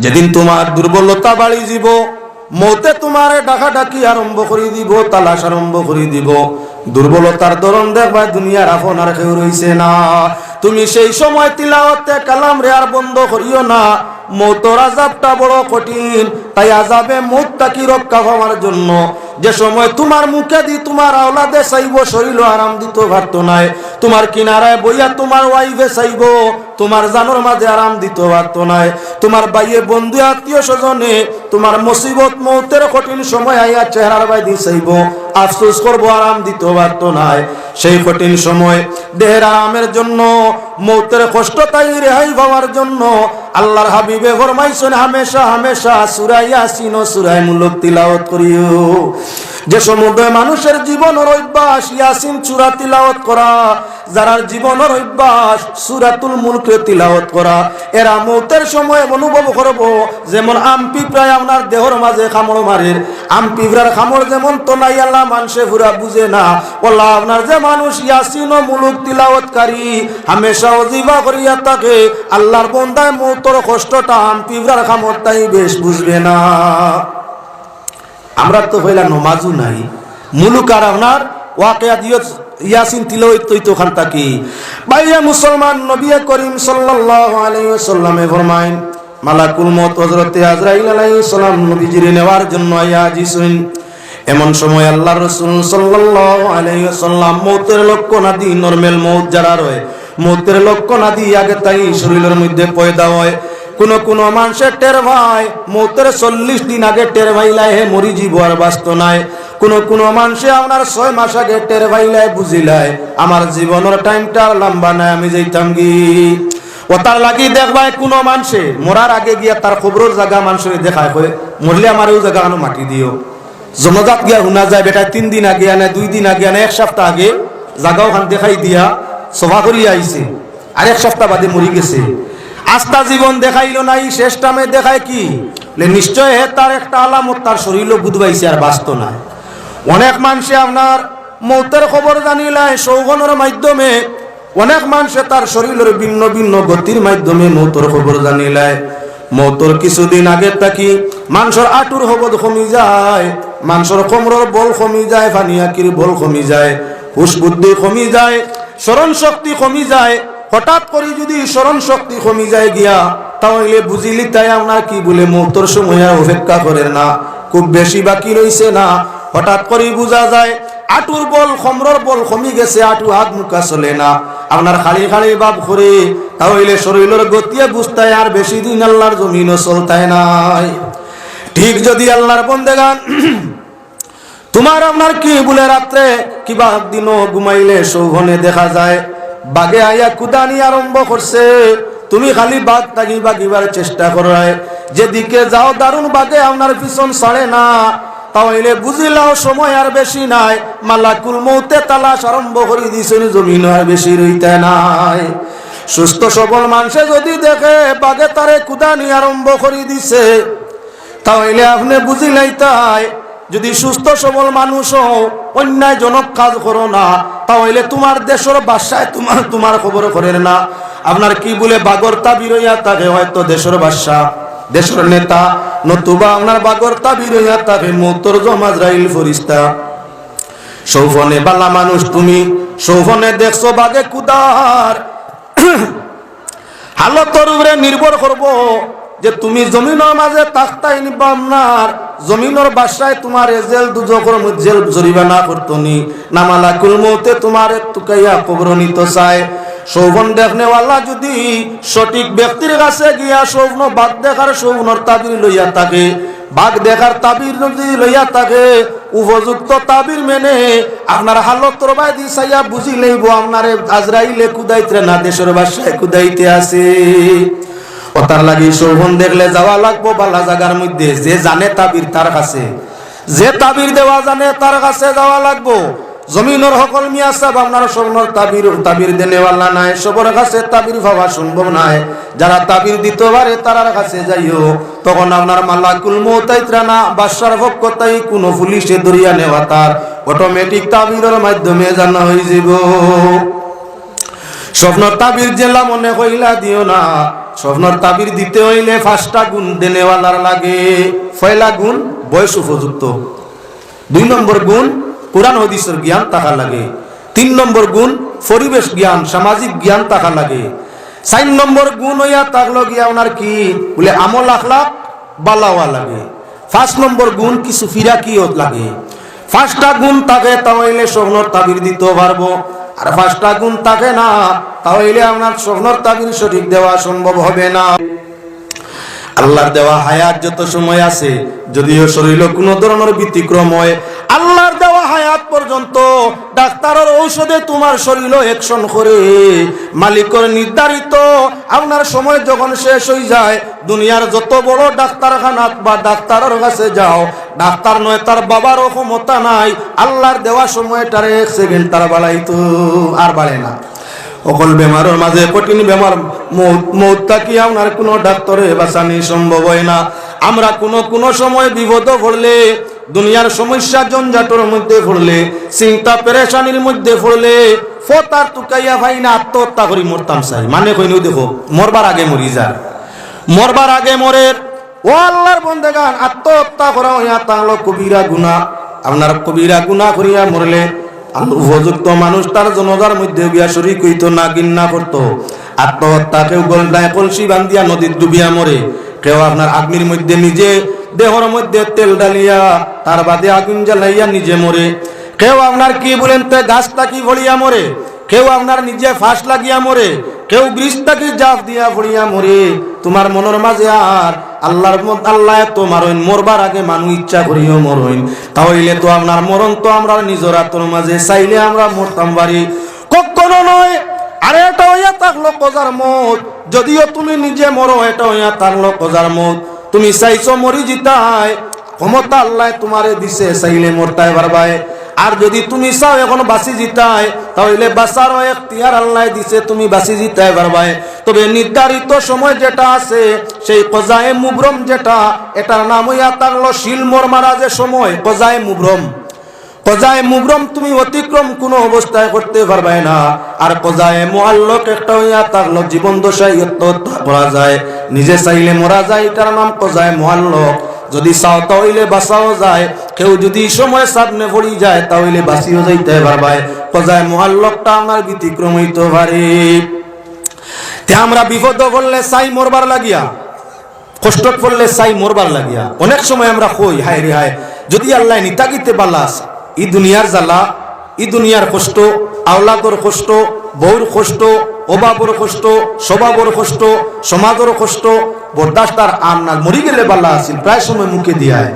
যেদিন তোমার দুর্বলতা বাড়ি যাব, মৌতে তোমারে ডাকাডাকি আরম্ভ করে দিব, তালাশ আরম্ভ করে দিব। দুর্বলতার ধরন দেখবা দুনিয়ার আপন আর কেউ রইছে না। তুমি সেই সময় তিলাওয়াতে কালাম রে আর বন্ধ করিও না। মৌতর আযাবটা বড় কঠিন, তাই আযাবে মৌতটা কি রক্ষা পাওয়ার জন্য যে সময় তোমার মুখে দি তোমার আওলাদে চাইব শরীর আরাম দিতে পারতো নাই, তোমার কিনারায় বইয়া তোমার ওয়াইফে চাইব তোমার জানোর মাঝে আরাম দিতে পারতো নাই, তোমার বাইয়ে বন্ধু আত্মীয় স্বজনে তোমার মুসিবত মৌতের কঠিন সময় আইয়া চেহারার বাইদি চাইব, আফসোস করবো আরাম দিতে পারতো নাই। সেই কঠিন সময় দেহের আরামের জন্য, মৌতের কষ্ট তাই রেহাই পাওয়ার জন্য আল্লাহর হাবিবে ফরমাইছেন হামেশা হামেশা সূরা ইয়াসিন ও সূরা মুলক তিলাওয়াত করিও। যে সমুদয় মানুষের জীবনের অভ্যাস ইয়াসিন সূরা তিলাওয়াত করা, যারা জীবনের অভ্যাস সূরাতুল মুলক তিলাওয়াত করা, এরা মৌতের সময় অনুভব করব যেমন আমপি প্রায় আপনার দেহর মাঝে কামড় মারে, আমপিভরার কামড় যেমন তোলাই আল্লাহ মানুষে পুরা বুঝে না, ওলা আপনার যে মানুষ ইয়াসিন ও মুলক তিলাওয়াতকারী হামেশা ওজিফা করিয়া থাকে, আল্লাহর বন্দায় মৌতর কষ্টটা আমপিভরার কামড় তাই বেশ বুঝবে না। আমরা তো হইলা নমাজও নাই, মুলুক আর আপনার ওয়াকিয়া দিও ইয়াসিন তিলাওয়াত তো ওখান থাকি। ভাইয়া মুসলমান, নবী করিম সাল্লাল্লাহু আলাইহি ওয়াসাল্লামে ফরমায় মালাকুল মউত হযরতে আজরাইল আলাইহিস সালাম নবীজির নেওয়ার জন্য আয়াজিছেন। এমন সময় আল্লাহর রাসূল সাল্লাল্লাহু আলাইহি ওয়াসাল্লাম মউতের লক্ষণ আদি নরমাল মউত যারা রয়, মউতের লক্ষণ আদি আগে তাই শরীরের মধ্যে পয়দা হয়। কোন মানুষের টের ভাই মৌতের 40 দিন আগে টের ভাইলাই হে মরি জীব আর বাঁচত নাই। কোন মানুষে আপনার 6 মাস আগে টের ভাইলাই বুঝিলাই আমার জীবনের টাইমটা লম্বা নাই, আমি যাইতাম গি। ও তার লাগি দেখবাই কোন মানুষে মরার আগে গিয়া তার খবরের জায়গা মানুষের দেখায় কয় মরলে আমার ওই জায়গা আনো মাটি দিও। জনজাত গিয়া শুনা যায় বেটা 3 দিন আগে আনে, 2 দিন আগে আনে, 1 সপ্তাহ আগে জায়গাও খান দেখাই দিয়া সভা করিয়া আইছে, আর 1 সপ্তাহ বাদে মরি গেছে। আস্থা জীবন দেখাইল নাই, শেষ টামে দেখায় কি নিশ্চয় তার একটা আলামত তার শরীরও বুধবাইছে আর বাঁচত না। অনেক মানুষে আপনার মৌতের খবর জানিলাই সৌগনের মাধ্যমে, অনেক মানুষে তার শরীরের ভিন্ন ভিন্ন গতির মাধ্যমে মৌতের খবর জানিলায়। মৌতর কিছুদিন আগে থাকি মানুষের আটুর হবদ কমি যায়, মানুষের কোমরের বল কমি যায়, ফানিয়াকির বল কমি যায়, হুশ বুদ্ধি কমি যায়, স্মরণ শক্তি কমি যায়। হঠাৎ করে যদি স্মরণ শক্তি কমি যায় গিয়া তাহলে বুঝিলি তাই আপনার কি বলে মৌতর সময় আর অপেক্ষা করে না, খুব বেশি বাকি রইছে না। হঠাৎ করে বোঝা যায় আটুর বল কোমরের বল কমি গেছে, আটু হাত মুখা চলে না, আপনার খালি খালি ভাব করে তাহলে শরীরের গতিয়ে বুঝতায় আর বেশি দিন আল্লাহর জমিনও চলতায় নাই। ঠিক যদি আল্লাহর বন্দেগান তোমার আপনার কি বলে রাত্রে কিবা দিনও ঘুমাইলে সৌভনে দেখা যায় বাগে আইয়া কুদানি আরম্ভ করছে, তুমি খালি বাঘ তাগি বাগিবার চেষ্টা করায়, যেদিকে যাও দারুণ বাগে আপনার পিছন ছাড়ে না, তাহলে বুঝিলাও সময় আর বেশি নাই, মালাকুল মউতে তালাশ আরম্ভ করে দিছেন, জমিন আর বেশি রইতে নাই। সুস্থ সবল মানুষে যদি দেখে বাগে তারে কুদানি আরম্ভ করে দিছে তাহলে আপনি বুঝিলাই তাই যদি সুস্থ সবল মানুষও অন্যায়জনক কাজ করো না তাহলে তোমার দেশের বাদশায় তোমার খবর করে না। আপনার কি বলে বাগর তাবির হইয়া থাকে, হয়তো দেশের বাদশা দেশের নেতা, নতুবা আপনার বাগর তাবির হইয়া থাকে মৌতর আজরাইল ফেরেশতা। সৌফনে বালা মানুষ তুমি সৌফনে দেখছো বাগে কুদার হালতর উপরে নির্ভর করবো যে তুমি জমিনের মাঝে তাকতাই নিবা, আপনার জমিনের বাসায় তোমার জেল দুজকের মধ্যে জরিমানা করতনি না, মালাকুল মউতে তোমার তুকাইয়া কবর নিতে চায়। সৌবন দেখনেওয়ালা যদি সঠিক ব্যক্তির কাছে গিয়া স্বপ্ন বাঘ দেখার স্বপ্নর তাবির লইয়া থাকে, বাঘ দেখার তাবির যদি লইয়া থাকে, উপযুক্ত তাবির মেনে আপনার হালত রবাই দি চাইয়া বুঝি লইব আপনার আজরাইলে কুদাইতে না দেশের বাসায় কুদাইতে আছে। ওটার লাগি সৌবন দেখলে যাওয়া লাগবো বালা জায়গার মধ্যে, যে জানে তাবির তার কাছে, যে তাবির দেওয়া জানে তার কাছে যাওয়া লাগবো। জমিনের সকল মিয়া সাহেব আপনার স্বর্ণর তাবির দেনেওয়ালা নাই, সবার কাছে তাবির ভাবা সম্ভব নাই। যারা তাবির দিতে পারে তার কাছে যাইও, তখন আপনার মালাকুল মউত আইত্রা না বাদশার পক্ষ তাই কোনো পুলিশে ধরিয়া নেওয়া তার অটোমেটিক তাবিরের মাধ্যমে জানা হয়ে যাব। স্বপ্ন তাবির জেলা মনে কইলা দিও না, স্বপ্নর তাবির দিতে হইলে 5টা গুণ দেনেওয়ালার লাগে। পয়লা গুণ বয়স উপযুক্ত, 2 নম্বর গুণ কোরআন হাদিসের জ্ঞান থাকা লাগে, 3 নম্বর গুণ পরিবেশ জ্ঞান সামাজিক জ্ঞান থাকা লাগে, 4 নম্বর গুণ হইয়া থাকলো গিয়া ওনার কি বলে আমল আখলাক বালাওয়া লাগে, 5 নম্বর গুণ কিছু ফিরাকিও লাগে। 5টা গুণ থাকে তাহলে স্বপ্নর তাবির দিতে পারবো, আর 5টা গুণ থাকে না তাহলে আপনার স্বপ্নর তাবির সঠিক দেওয়া সম্ভব হবে না। আল্লাহর দেওয়া হায়াত যত সময় আছে, যদিও শরীরে কোনো ধরনের ব্যতিক্রম হয়, আল্লাহর দেওয়া হায়াত পর্যন্ত ডাক্তারের ঔষধে তোমার শরীরে অ্যাকশন করে। মালিকের নির্ধারিত আপনার সময় যখন শেষ হয়ে যায়, দুনিয়ার যত বড় ডাক্তারখানা বা ডাক্তারের কাছে যাও, ডাক্তার নয় তার বাবারও ক্ষমতা নাই আল্লাহর দেওয়া সময়টারে 1 সেকেন্ড তার বাড়াইতো, আর বাড়ে না। সকল বেমারের মাঝে কঠিন বেমার মৌতটা কি আপনার কোনো ডাক্তারে বাঁচানি সম্ভব হয় না। আমরা কোনো সময় বিপদ পড়লে, দুনিয়ার সমস্যা জঞ্জাটের মধ্যে পড়লে, চিন্তা পেরেশানির মধ্যে পড়লে ফতার তুকাইয়া ভাই না আত্মহত্যা করি মরতাম চাই, মানে কইনু দেখো মরবার আগে মরি যায়, মরবার আগে মরে। ও আল্লাহর বন্দেগান, আত্মহত্যা করা হইয়া তাহলে কবিরা গুনাহ। আপনার কবিরা গুনাহ করিয়া মরলে উপযুক্ত মানুষ তার জনতার মধ্যে গিয়া শরীক হইতো না, ঘৃণা করতো। আত্মহত্যা কেউ গলদায় কলসি বান্ধিয়া নদীর ডুবিয়া মরে, কেউ আপনার আগ্নির মধ্যে নিজে দেহর মধ্যে তেল ডালিয়া তার বাদে আগুন জ্বালাইয়া নিজে মরে, কেউ আপনার কি বলেন তে গাছটা কি ভরিয়া মরে, কেউ আপনার নিজে ফাঁস লাগিয়া মরে, কেউ বৃষ্টাকে জাপ দিয়া ভরিয়া মরে। তোমার মনের মাঝে আর আল্লাহ তোমার মরবার আগে মানুষ ইচ্ছা করিও মরইন, তাহলে তো আপনার মরণ তো আমরা নিজের হাতের মাঝে চাইলে আমরা মরতাম পারি, কখনো নয়। আরে এটা হইয়া থাকলো কজার মত, যদিও তুমি নিজে মরো এটা হইয়া থাকলো কজার মত। তুমি চাইছো মরি জিতাই, ক্ষমতা আল্লাহ তোমারে দিছে, চাইলে মরতাই পারবাই। আর যদি তুমি চাও এখন বাঁচি জিতাই, তাহলে বাঁচারও এখতিয়ার আল্লাহ দিছে, তুমি বাঁচি জিতাই পারবাই। তবে নির্ধারিত সময় যেটা আছে, সেই কজায়ে মুবরম যেটা, এটার নাম হইয়া থাকলো শিলমোর মারা যে সময়, কজায়ে মুবরম। কজায়ে মুবরম তুমি অতিক্রম কোনো অবস্থায় করতে পারবে না। আর কজায়ে মুআল্লাক একটা হইয়া থাকলো জীবন দশায় আত্মহত্যা করা যায়, নিজে চাইলে মরা যায়, এটার নাম কজায়ে মুআল্লাক। যদি চাও তাহলে বাঁচাও যায়, কেউ যদি সময় সামনে পড়ি যায় তাহলে বাঁচিও যাইতে পারবে। কজায়ে মুআল্লাকটা আমার ব্যতিক্রম হইতে পারে। তে আমরা বিপদ পড়লে চাই মরবার লাগিয়া, কষ্ট পড়লে চাই মরবার লাগিয়া। অনেক সময় আমরা কই হায় রে হায়, যদি আল্লাহ নিতাগিতে বালাস, ই দুনিয়ার জ্বালা, ই দুনিয়ার কষ্ট, আওলাদর কষ্ট, বউর কষ্ট, অভাবর কষ্ট, স্বভাবর কষ্ট, সমাজের কষ্ট বরদাস্ত আর না, মরি গেলে বাল্লা আসিল, প্রায় সময় মুখে দিয়ায়।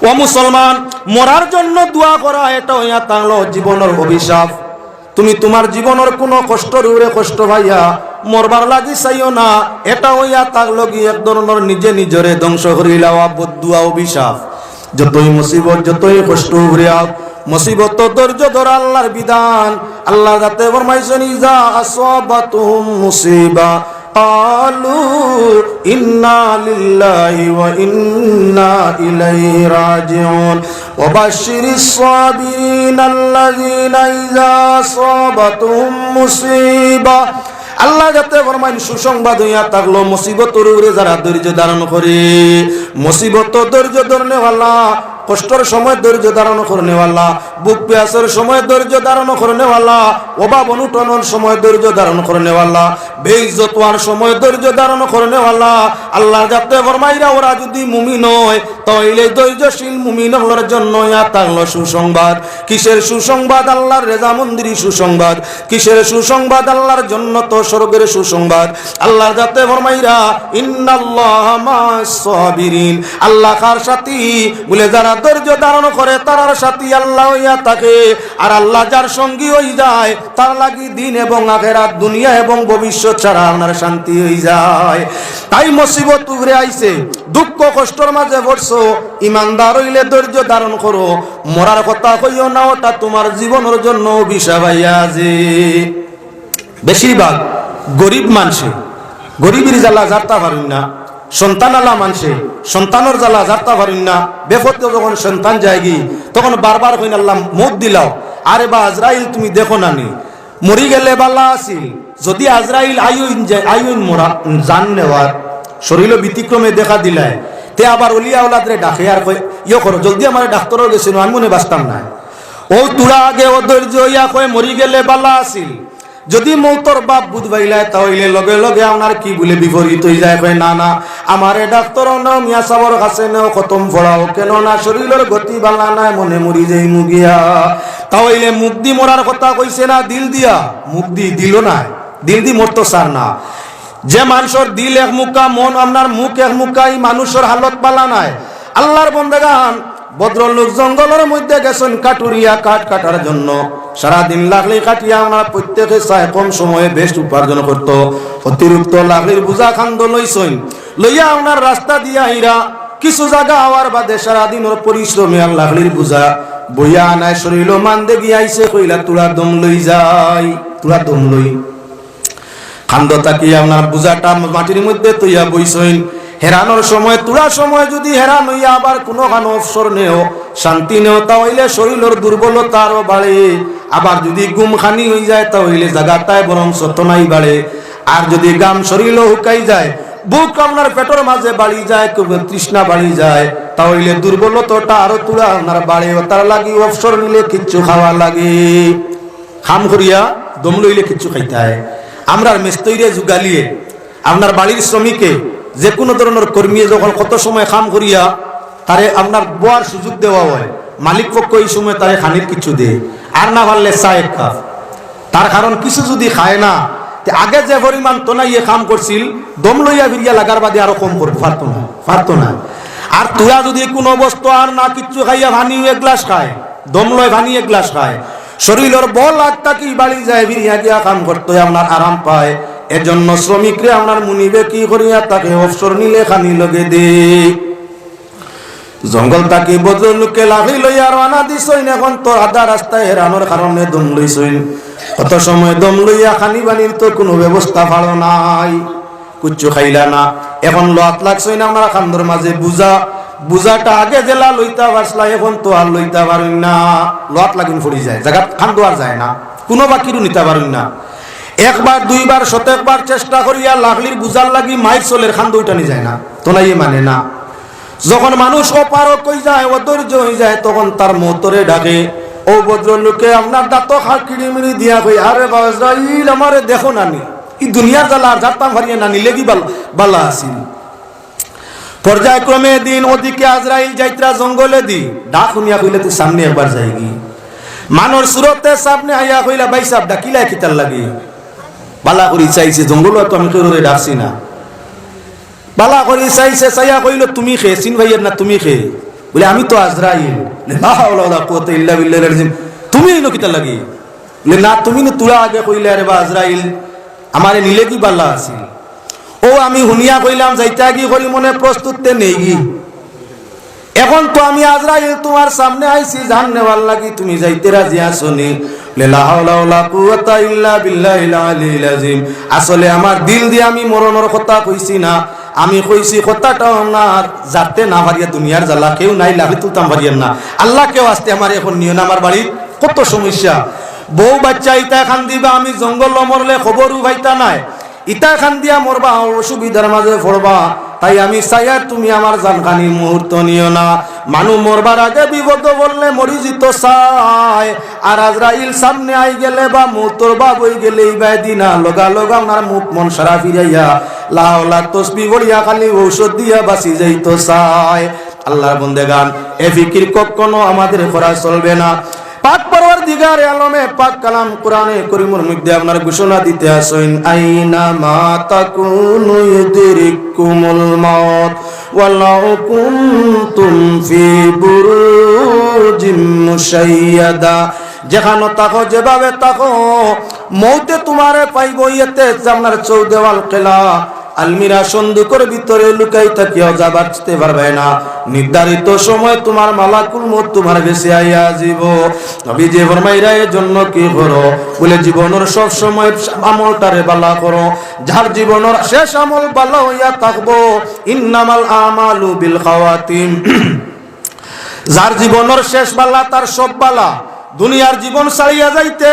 ও মুসলমান, মরার জন্য দোয়া করা এটা হইয়া থাকলো জীবনের অভিশাপ। তুমি তোমার জীবনের কোনো কষ্টর উড়ে কষ্ট ভাইয়া মরবার লাগি চাইও না, এটা হইয়া থাকলো কি এক ধরনের নিজে নিজরে ধ্বংস করিলা বদুয়া অভিশাপ। যতই মুসিবত যতই কষ্ট উড়িয়া মুসিবত ধৈর্য ধর আল্লাহর বিধান। আল্লাহ যাতে ফরমাইছেন ইজা আসাবাতুহুম মুসিবা ক্বালু ইন্না লিল্লাহি ওয়া ইন্না ইলাইহি রাজিউন ওয়া বাশশিরিস সাবিরিন আল্লাযিনা ইজা আসাবাতুহুম মুসিবা। আল্লাহ যাতে ফরমাইন সুসংবাদ হইয়া থাকলো মুসিবতের উপরে যারা ধৈর্য ধারণ করে, মুসিবত ধৈর্য ধরনেওয়ালা, কষ্টের সময় ধৈর্য ধারণ করনেওয়ালা, বুক পেয়াসের সময় ধৈর্য ধারণ করনেওয়ালা, অভাব অনুটনের সময় ধৈর্য ধারণ করনেওয়ালা, বেইজ্জত হওয়ার সময় ধৈর্য ধারণ করনেওয়ালা। আল্লাহ যাতে ফরমাইরা ওরা যদি মুমিন হয় তাহলে ধৈর্যশীল মুমিন হওয়ার জন্য ইয়া থাকলো সুসংবাদ। কিসের সুসংবাদ? আল্লাহর রেজামন্দির সুসংবাদ। কিসের সুসংবাদ? আল্লাহর জান্নাত স্বর্গের সুসংবাদ। আল্লাহ যাতে ফরমাইরা ইন্নাল্লাহা মা'আস সাবিরিন, আল্লাহ কার সাথী বলে যারা ধৈর্য ধারণ করে তার সাথী আল্লাহ হইয়া থাকে। আর আল্লাহ যার সঙ্গী হয়ে যায় তার লাগি দিন এবং আখিরাত, দুনিয়া এবং ভবিষ্যৎ ছাড়া আপনার শান্তি হয়ে যায়। তাই মুসিবত উগরে আইছে, দুঃখ কষ্টের মাঝে পড়ছো, ইমানদার হইলে ধৈর্য ধারণ করো। মরার কথা কইও না, ওটা তোমার জীবনের জন্য অভিশাপ হইয়া আছে। বেশিরভাগ গরিব মানুষে গরিবের জ্বালা জারতা পারেন না, সন্তান আলা মানুষে সন্তানের জ্বালা জারতা পারেন না। বেফতে যখন সন্তান যায়গি তখন বারবার কইন আল্লাহ মত দিলাও, আরে বা আজরাইল তুমি দেখো না নি, মরি গেলে বালা আসিল, যদি আজরাইল আইন মোরা জান নেওয়ার শরীর ব্যতিক্রমে দেখা দিলায় তে আবার অলিয়া ওলাদরে ডাকে আর কয় ইয়ে করো জলদি আমার ডাক্তারও গেছিল আমি মনে বাঁচতাম না ও তুরা আগে ও ধৈর্য ইয়া কয় মরি গেলে বালা আসিল যদি মৌতর বাপ বুধবাইলায় তাহলে লগে লগে আপনার কি বলে বিপরীত হয়ে যায় কয় না না আমারে ডাক্তার নাও মিয়া সাবর কাছে নাও খতম ফড়াও কেন না শরীরের গতি বালা নাই মনে মরি যাই মুগিয়া তাহলে মুখ দি মরার কথা কইছে না দিল দিয়া মুখ দি দিল না দিল দি মরতো সার না যে মানুষের দিল এক মুখা মন আপনার মুখ এক মুখা এই মানুষের হালত বালা নাই আল্লাহর বন্দেগান ভদ্রলোক জঙ্গলের মধ্যে গেছেন কাটুরিয়া কাঠ কাটার জন্য সারাদিন লাগলে কাটিয়া আমরা প্রত্যেকে চায় কম সময়ে বেশ উপার্জন করতো অতিরিক্ত লাগলির বোঝা খান্দ লইছেন লইয়া আপনার রাস্তা দিয়া আইরা কিছু জায়গা হওয়ার বাদে সারাদিনের পরিশ্রমে আর লাগলির বোঝা বইয়া আনায় শরীর মানদে গিয়াইছে কইলা তুলা দম লই যাই তুলা দম লই খান্দ তাকিয়ে আপনার বোঝাটা মাটির মধ্যে তৈয়া বইছেন হেরানোর সময় তুলা সময় যদি হেরান হইয়া আবার কোনো খানো অবসর নেও শান্তি নেও তাহলে শরীরের দুর্বলতা আরো বাড়ে আবার যদি গুম খানি হয়ে যায় তাহলে জায়গাটায় বরং সতনাই বাড়ে আর যদি গাম শরীরও হুকাই যায় বুক আপনার পেটের মাঝে বাড়ি যায় তৃষ্ণা বাড়ি যায় তাহলে দুর্বলতাটা আরো তুলা আপনার বাড়ে তার লাগি অবসর নিলে কিচ্ছু খাওয়া লাগে খাম করিয়া দম লইলে কিচ্ছু খাইতে হয় আমরা মেস্তইরে যুগালিয়ে আপনার বাড়ির শ্রমিকে যে কোনো ধরনের কর্মী যখন কত সময় কাম করিয়া তারে আপনার বোয়ার সুযোগ দেওয়া হয় মালিক পক্ষ এই সময় তারে খানির কিছু দেয় আর না পারলে চা এক কাপ তার কারণ কিছু যদি খায় না আগে যে পরিমাণ তোনাইয়ে কাম করছিল দম লইয়া ফিরিয়া লাগার বাদে আরো কম করতে পারতো না আর তুয়া যদি কোনো বস্তু আর না কিচ্ছু খাইয়া ভানি এক গ্লাস খায় দম লয় ভানি এক গ্লাস খায় শরীরের বল আটটা কি বাড়ি যায় ফিরিয়া গিয়া কাম করতে আপনার আরাম পায় এজন্য শ্রমিকরে আপনার মুনিবে কি করিয়া তাকে অবসর নিলে খানি লগে দে জঙ্গল তাকে বদলুকে লাভি লইয়া রানা দিছইন এখন তো আধা রাস্তায় হেরানোর কারণে দম লইছইন কত সময় দম লইয়া খানি বানির তো কোনো ব্যবস্থা ভালো নাই কুচ্ছু খাইলা না এখন লাত লাগছইন আমরা খান্দর মাঝে বুঝাটা আগে জেলা লইতা পারছলা এখন তো আর লইতা পারুন না লাত লাগিন পড়ি যায় জায়গা খান্দো আর যায় না কোনো বাকিরও নিতে পারুন না একবার দুইবার শতকবার চেষ্টা করিয়া লাগলির বুঝার লাগি মাইক চলের খান্দ উঠানি যায় না তোলাই মানে না যখন মানুষ অপারক হয়ে যায় অধৈর্য হয়ে যায় তখন তার মতরে ডাকে ও ভদ্রলোকে আপনার দাঁত কিড়িমিড়ি দিয়া কই আরে বাজরাইল আমারে দেখো নানি এই দুনিয়ার জ্বালা আর যাতাম হারিয়ে নানি লেগি বালা আসিল পর্যায়ক্রমে দিন ওদিকে আজরাইল যাইত্রা জঙ্গলে দি ডাক শুনিয়া কইলে তুই সামনে একবার যাইগি মানুষ সুরতে সামনে আইয়া কইলা ভাই সাহেব ডাকিলা কিতার লাগি বালা করি চাইছে জঙ্গল তো আমি কেউরে ডাকছি না বালা করি চাইছে চাইয়া কইল তুমি খে চিন ভাইয়ের না তুমি খে বলে আমি তো আজরাইল লা হাওলা ওয়ালা কুওয়াতা ইল্লা বিল্লাহিল আযীম তুমি ইনো কিতা লাগি বলে না তুমি না তুলা আগে কইলে আরে বা আজরাইল আমারে নিলে কি বালা আছিল ও আমি হুনিয়া কইলাম যাইতা কি করি মনে প্রস্তুততে নেই এখন তো আমি আজরাইল তোমার সামনে আইছি জান নেওয়ার লাগি তুমি যাইতে রাজি আসনি লা হাওলা ওয়ালা কুওয়াতা ইল্লা বিল্লাহিল আলিয়্যিল আযীম আসলে আমার দিল দিয়ে আমি মরণের কথা কইছি না আমি কইছি কথাটা আমার যাতে না পারিয়া দুনিয়ার জ্বালা কেউ নাই লাগে তুলতাম পারিয়েন না আল্লাহ কেউ আসতে আমার এখন নিও না আমার বাড়ির কত সমস্যা বউ বাচ্চা ইটা খান দিবা আমি জঙ্গল মরলে খবরও ভাইতা নাই ইটা খান দিয়া মরবা অসুবিধার মাঝে পড়বা তাই আমি চাইয়া তুমি আমার জানখানি মুহূর্ত নিও না মানুষ মরবার আগে বিপদ বললে মরি যেত চায় আর আজরাইল সামনে আই গেলে বা মৌতর বা বই গেলে ইবাই দিনা লগা লগা আমার মুখ মন সারা ফিরাইয়া লাউলা তসবি বড়িয়া খালি ঔষধ দিয়া বাঁচি যাইত চায় আল্লাহর বন্দেগান এ ফিকির কখনো আমাদের করা চলবে না পাক পরওয়ারদিগার আলমে পাক কালাম কোরআনে করিমের মধ্যে আপনার ঘোষণা দিতে আসেন আইনা মা তাকুনু ইউদরিকুমুল মাউত ওয়ালাউ কুনতুম ফি বুরুজিম মুশাইয়াদা যেখানে তাকো যেভাবে তাকো মৌতে তোমারে পাইব ইয়েতে আপনার চৌদেওয়াল কেলা আলমিরা সন্দুকের ভিতরে লুকাই থাকিও যা বাঁচতে পারবে না নির্ধারিত সময় তোমার মালাকুল মউত তোমার কাছে আইয়া যাব নবী যে ফরমাইরা এর জন্য কি করো বলে জীবনের সব সময় আমলটারে বালা করো যার জীবনের শেষ আমল বালা হইয়া থাকবো ইন্নামাল আমালু বিল খাওয়াতিম যার জীবনের শেষ বালা তার সব বালা দুনিয়ার জীবন ছাড়িয়া যাইতে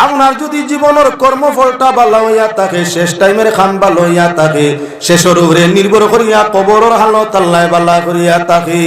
আপনার যদি জীবনের কর্মফলটা ভালো হইয়া থাকে, শেষ টাইমের খান ভালো হইয়া থাকে, শেষের উপরে নির্ভর করিয়া কবরের হালত আল্লাহ ভালো করিয়া থাকে।